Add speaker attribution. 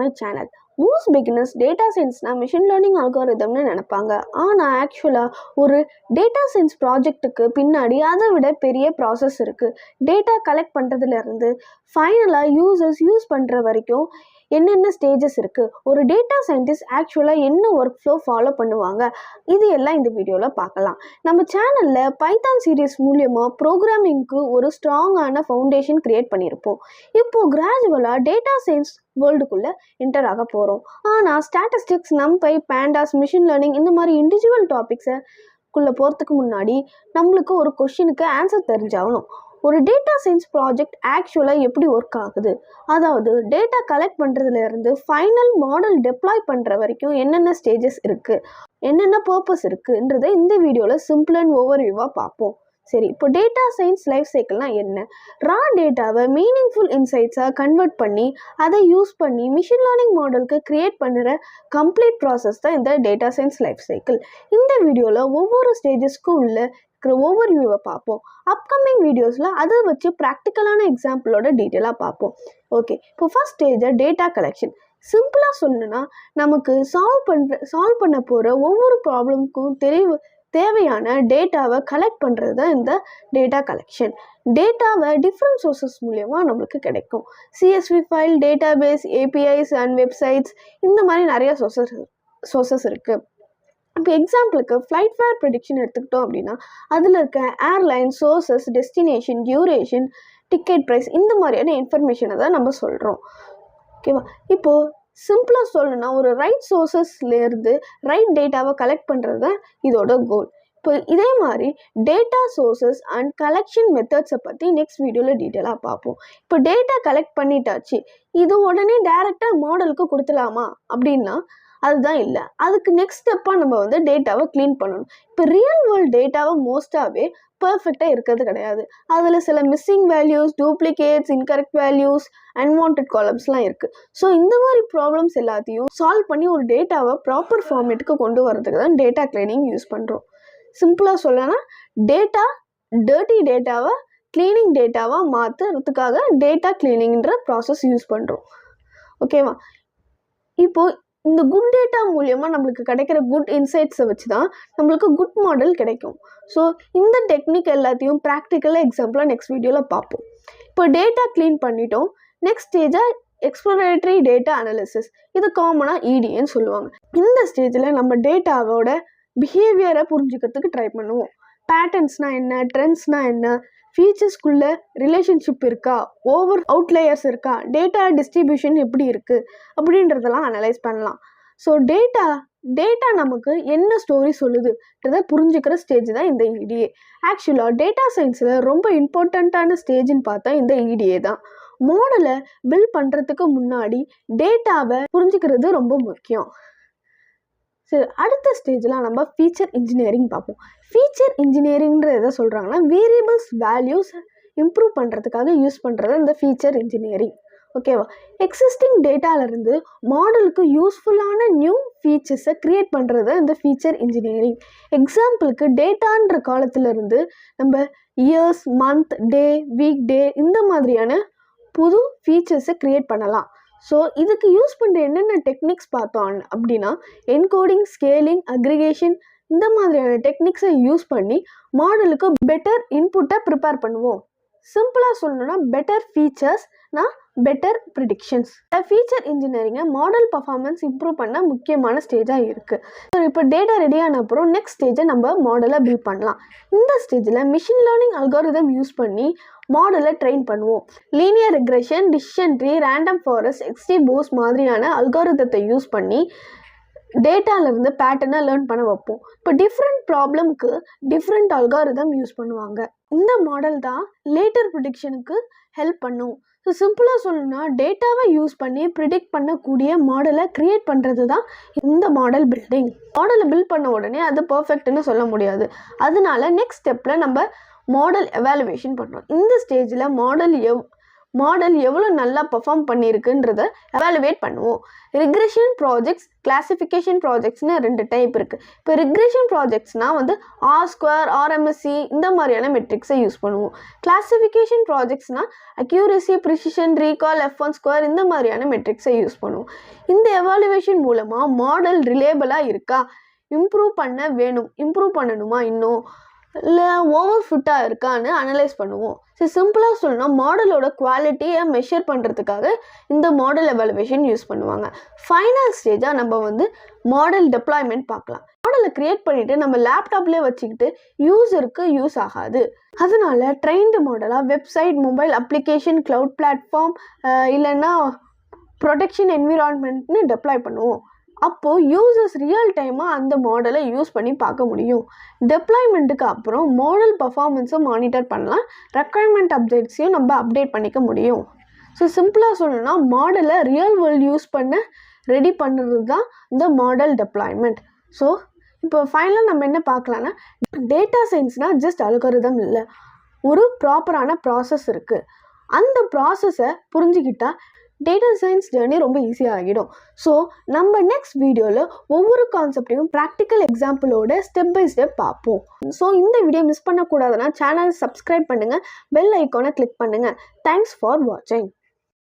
Speaker 1: my channel. Most beginners data science na machine learning algorithm னு நினைப்பாங்க. ஆனால் ஆக்சுவலாக ஒரு டேட்டா சயின்ஸ் ப்ராஜெக்ட்டுக்கு பின்னாடி அதை விட பெரிய ப்ராசஸ் இருக்குது. டேட்டா கலெக்ட் பண்ணுறதுலேருந்து ஃபைனலாக யூஸ் பண்ணுற வரைக்கும் என்னென்ன ஸ்டேஜஸ் இருக்குது, ஒரு டேட்டா சயின்டிஸ்ட் ஆக்சுவலாக என்ன ஒர்க் ஃப்ளோ ஃபாலோ பண்ணுவாங்க, இது எல்லாம் இந்த வீடியோவில் பார்க்கலாம். நம்ம சேனலில் பைத்தான் சீரீஸ் மூலியமாக ப்ரோக்ராமிங்க்கு ஒரு ஸ்ட்ராங்கான ஃபவுண்டேஷன் க்ரியேட் பண்ணியிருப்போம். இப்போது கிராஜுவலாக டேட்டா சயின்ஸ் வேர்ல்டுக்குள்ளே என்டர் ஆக போகிறோம். ஆனால் ஸ்டாட்டிஸ்டிக்ஸ், நம்பை, பேண்டாஸ், மிஷின் லேர்னிங் இந்த மாதிரி இண்டிவிஜுவல் டாபிக்ஸுக்குள்ளே போகிறதுக்கு முன்னாடி நம்மளுக்கு ஒரு கொஷினுக்கு ஆன்சர் தெரிஞ்சாகணும். ஒரு டேட்டா சயின்ஸ் ப்ராஜெக்ட் ஆக்சுவலாக எப்படி ஒர்க் ஆகுது, அதாவது டேட்டா கலெக்ட் பண்ணுறதுலேருந்து ஃபைனல் மாடல் டெப்ளாய் பண்ணுற வரைக்கும் என்னென்ன ஸ்டேஜஸ் இருக்குது, என்னென்ன பர்பஸ் இருக்குன்றதை இந்த வீடியோவில் சிம்பிள் அண்ட் ஓவர்வியூவாக பார்ப்போம். சரி, இப்போ டேட்டா சயின்ஸ் லைஃப் சைக்கிள்னால் என்ன? ரா டேட்டாவை மீனிங்ஃபுல் இன்சைட்ஸாக கன்வெர்ட் பண்ணி அதை யூஸ் பண்ணி மிஷின் லேர்னிங் மாடலுக்கு க்ரியேட் பண்ணுற கம்ப்ளீட் ப்ராசஸ் தான் இந்த டேட்டா சயின்ஸ் லைஃப் சைக்கிள். இந்த வீடியோவில் ஒவ்வொரு ஸ்டேஜஸ்க்கும் உள்ள இருக்கிற ஓவர்வியூவை பார்ப்போம். அப்கமிங் வீடியோஸில் அதை வச்சு ப்ராக்டிக்கலான எக்ஸாம்பிளோட டீட்டெயிலாக பார்ப்போம். ஓகே, இப்போ ஃபர்ஸ்ட் ஸ்டேஜை டேட்டா கலெக்ஷன். சிம்பிளாக சொல்லணுன்னா நமக்கு சால்வ் பண்ண போகிற ஒவ்வொரு ப்ராப்ளமுக்கும் தேவையான டேட்டாவை கலெக்ட் பண்ணுறது தான் இந்த டேட்டா கலெக்ஷன். டேட்டாவை டிஃப்ரெண்ட் சோர்சஸ் மூலியமாக நம்மளுக்கு கிடைக்கும். CSV file, database, APIs and websites, இந்த மாதிரி நிறைய சோர்சஸ் இருக்குது. இப்போ எக்ஸாம்பிளுக்கு ஃப்ளைட் ஃபேர் ப்ரெடிக்ஷன் எடுத்துக்கிட்டோம் அப்படின்னா அதில் இருக்க airline, sources, destination, duration, ticket price, இந்த மாதிரியான இன்ஃபர்மேஷனை தான் நம்ம சொல்கிறோம். ஓகேவா? இப்போது சிம்பிளாக சொல்லணும்னா ஒரு ரைட் சோர்சஸ்லேருந்து ரைட் டேட்டாவை கலெக்ட் பண்ணுறது தான் இதோட கோல். இப்போ இதே மாதிரி டேட்டா சோர்சஸ் அண்ட் கலெக்ஷன் மெத்தட்ஸை பற்றி நெக்ஸ்ட் வீடியோவில் டீட்டெயிலாக பார்ப்போம். இப்போ டேட்டா கலெக்ட் பண்ணிட்டாச்சு, இது உடனே டைரெக்டாக மாடலுக்கு கொடுத்துலாமா அப்படின்னா அதுதான் இல்லை. அதுக்கு நெக்ஸ்ட் ஸ்டெப்பாக நம்ம டேட்டாவை க்ளீன் பண்ணணும். இப்போ ரியல் வேர்ல்டு டேட்டாவை மோஸ்ட்டாகவே பர்ஃபெக்டாக இருக்கிறது கிடையாது. அதில் சில missing values, duplicates, incorrect values, unwanted காலம்ஸ்லாம் இருக்குது. ஸோ இந்த மாதிரி ப்ராப்ளம்ஸ் எல்லாத்தையும் சால்வ் பண்ணி ஒரு டேட்டாவை ப்ராப்பர் ஃபார்மேட்டுக்கு கொண்டு வரதுக்கு தான் டேட்டா க்ளீனிங் யூஸ் பண்ணுறோம். சிம்பிளாக சொல்லனா டர்ட்டி டேட்டாவை க்ளீனிங் டேட்டாவாக மாற்றுறதுக்காக டேட்டா க்ளீனிங்ன்ற ப்ராசஸ் யூஸ் பண்ணுறோம். ஓகேவா? இப்போது இந்த குட் டேட்டா மூலியமாக நம்மளுக்கு கிடைக்கிற குட் இன்சைட்ஸை வச்சு தான் நம்மளுக்கு குட் மாடல் கிடைக்கும். ஸோ இந்த டெக்னிக் எல்லாத்தையும் ப்ராக்டிக்கலாக எக்ஸாம்பிளாக நெக்ஸ்ட் வீடியோவில் பார்ப்போம். இப்போ டேட்டா க்ளீன் பண்ணிட்டோம். நெக்ஸ்ட் ஸ்டேஜாக எக்ஸ்ப்ளோரேட்டரி டேட்டா அனாலிசிஸ், இது காமனாக இடின்னு சொல்லுவாங்க. இந்த ஸ்டேஜில் நம்ம டேட்டாவோட பிஹேவியரை புரிஞ்சுக்கிறதுக்கு ட்ரை பண்ணுவோம். பேட்டர்ன்ஸ்னால் என்ன, ட்ரெண்ட்ஸ்னால் என்ன, ஃபீச்சர்ஸ்குள்ளே ரிலேஷன்ஷிப் இருக்கா, ஓவர் அவுட்லேயர்ஸ் இருக்கா, டேட்டா டிஸ்ட்ரிபியூஷன் எப்படி இருக்குது அப்படின்றதெல்லாம் அனலைஸ் பண்ணலாம். ஸோ டேட்டா நமக்கு என்ன ஸ்டோரி சொல்லுதுன்றதை புரிஞ்சுக்கிற ஸ்டேஜ் தான் இந்த இடிஏ. ஆக்சுவலாக டேட்டா சயின்ஸில் ரொம்ப இம்பார்ட்டண்ட்டான ஸ்டேஜ்னு பார்த்தா இந்த இடிஏ தான். மாடலை பில்ட் பண்ணுறதுக்கு முன்னாடி டேட்டாவை புரிஞ்சுக்கிறது ரொம்ப முக்கியம். சரி, அடுத்த ஸ்டேஜில் நம்ம ஃபீச்சர் இன்ஜினியரிங் பார்ப்போம். ஃபீச்சர் இன்ஜினியரிங்கிறது எதை சொல்கிறாங்கன்னா வேரியபிள்ஸ் வேல்யூஸ் இம்ப்ரூவ் பண்ணுறதுக்காக யூஸ் பண்ணுறது இந்த ஃபீச்சர் இன்ஜினியரிங். ஓகேவா? எக்ஸிஸ்டிங் டேட்டாவிலேருந்து மாடலுக்கு யூஸ்ஃபுல்லான நியூ ஃபீச்சர்ஸை க்ரியேட் பண்ணுறது இந்த ஃபீச்சர் இன்ஜினியரிங். எக்ஸாம்பிளுக்கு டேட்டான்ற காலத்திலேருந்து நம்ம இயர்ஸ், மந்த், டே, வீக் டே இந்த மாதிரியான புது ஃபீச்சர்ஸை க்ரியேட் பண்ணலாம். ஸோ இதுக்கு யூஸ் பண்ணுற என்னென்ன டெக்னிக்ஸ் பார்த்தோம் அப்படின்னா என்கோடிங், ஸ்கேலிங், அக்ரிகேஷன், இந்த மாதிரியான டெக்னிக்ஸை யூஸ் பண்ணி மாடலுக்கு பெட்டர் இன்புட்டை ப்ரிப்பேர் பண்ணுவோம். சிம்பிளாக சொல்லணும்னா பெட்டர் ஃபீச்சர்ஸ்னா பெட்டர் ப்ரிடிக்ஷன்ஸ். ஃபீச்சர் இன்ஜினியரிங்கை மாடல் பர்ஃபார்மன்ஸ் இம்ப்ரூவ் பண்ண முக்கியமான ஸ்டேஜாக இருக்குது. ஸோ இப்போ டேட்டா ரெடியான அப்புறம் நெக்ஸ்ட் ஸ்டேஜை நம்ம மாடலை பில்ட் பண்ணலாம். இந்த ஸ்டேஜில் மிஷின் லேர்னிங் அல்காரிதம் யூஸ் பண்ணி மாடலை ட்ரெயின் பண்ணுவோம். Linear regression, decision tree, random forest, XGBoost மாதிரியான அல்காரிதத்தை யூஸ் பண்ணி டேட்டாவிலேருந்து பேட்டர்னை லேர்ன் பண்ண வைப்போம். இப்போ டிஃப்ரெண்ட் ப்ராப்ளம்க்கு டிஃப்ரெண்ட் அல்காரிதம் யூஸ் பண்ணுவாங்க. இந்த மாடல் தான் லேட்டர் ப்ரிடிக்ஷனுக்கு ஹெல்ப் பண்ணும். ஸோ சிம்பிளாக சொல்லணும்னா டேட்டாவை யூஸ் பண்ணி ப்ரிடிக்ட் பண்ணக்கூடிய மாடலை க்ரியேட் பண்ணுறது தான் இந்த மாடல் பில்டிங். மாடலை பில்ட் பண்ண உடனே அது பர்ஃபெக்ட்னு சொல்ல முடியாது. அதனால நெக்ஸ்ட் ஸ்டெப்பில் நம்ம மாடல் எவாலுவேஷன் பண்ணுறோம். இந்த ஸ்டேஜில் மாடல் எவ்வளோ நல்லா பெர்ஃபார்ம் பண்ணியிருக்குன்றத எவாலுவேட் பண்ணுவோம். ரிக்ரெஷன் ப்ராஜெக்ட்ஸ், கிளாசிஃபிகேஷன் ப்ராஜெக்ட்ஸ்னு 2 டைப் இருக்குது. இப்போ ரிக்ரெஷன் ப்ராஜெக்ட்ஸ்னால் வந்து R-ஸ்கொயர், RMSE இந்த மாதிரியான மெட்ரிக்ஸை யூஸ் பண்ணுவோம். கிளாசிஃபிகேஷன் ப்ராஜெக்ட்ஸ்னால் அக்யூரசி, ப்ரிசிஷன், ரீகால், F1 இந்த மாதிரியான மெட்ரிக்ஸை யூஸ் பண்ணுவோம். இந்த எவாலுவேஷன் மூலமாக மாடல் ரிலேபிளாக இருக்கா, இம்ப்ரூவ் பண்ணணுமா இன்னும், இல்லை ஓவர் ஃபிட்டாக இருக்கான்னு அனலைஸ் பண்ணுவோம். சிம்பிளாக சொல்லணும்னா மாடலோட குவாலிட்டியை மெஷர் பண்ணுறதுக்காக இந்த மாடல் எவாலுவேஷன் யூஸ் பண்ணுவாங்க. ஃபைனல் ஸ்டேஜாக நம்ம வந்து மாடல் டெப்ளாய்மெண்ட் பார்க்கலாம். மாடலை க்ரியேட் பண்ணிவிட்டு நம்ம லேப்டாப்லேயே வச்சுக்கிட்டு யூஸருக்கு யூஸ் ஆகாது. அதனால ட்ரெயின்டு மாடலாக website, mobile application, cloud platform இல்லைன்னா ப்ரொடெக்ஷன் என்விரான்மெண்ட்னு டெப்ளாய் பண்ணுவோம். அப்போது யூசர்ஸ் ரியல் டைமாக அந்த மாடலை யூஸ் பண்ணி பார்க்க முடியும். டெப்ளாய்மெண்ட்டுக்கு அப்புறம் மாடல் பர்ஃபார்மன்ஸை மானிட்டர் பண்ணலாம். ரெக்குயர்மெண்ட் அப்டேட்ஸையும் நம்ம அப்டேட் பண்ணிக்க முடியும். சிம்பிளாக சொல்லணும்னா மாடலை ரியல் வேர்ல்டு யூஸ் பண்ண ரெடி பண்ணுறது தான் இந்த மாடல் டெப்ளாய்மெண்ட். இப்போ ஃபைனலாக நம்ம என்ன பார்க்கலான்னா, டேட்டா சயின்ஸ்னால் ஜஸ்ட் அல்காரிதம் இல்லை, ஒரு ப்ராப்பரான ப்ராசஸ் இருக்குது. அந்த ப்ராசஸை புரிஞ்சுக்கிட்டா டேட்டா சயின்ஸ் ஜேர்னி ரொம்ப ஈஸியாக ஆகிடும். நம்ம நெக்ஸ்ட் வீடியோவில் ஒவ்வொரு கான்செப்டையும் ப்ராக்டிக்கல் எக்ஸாம்பிளோட ஸ்டெப் பை ஸ்டெப் பார்ப்போம். இந்த வீடியோ மிஸ் பண்ணக்கூடாதுன்னா சேனல் சப்ஸ்கிரைப் பண்ணுங்கள், பெல் ஐக்கானை கிளிக் பண்ணுங்கள். தேங்க்ஸ் ஃபார் வாட்சிங்.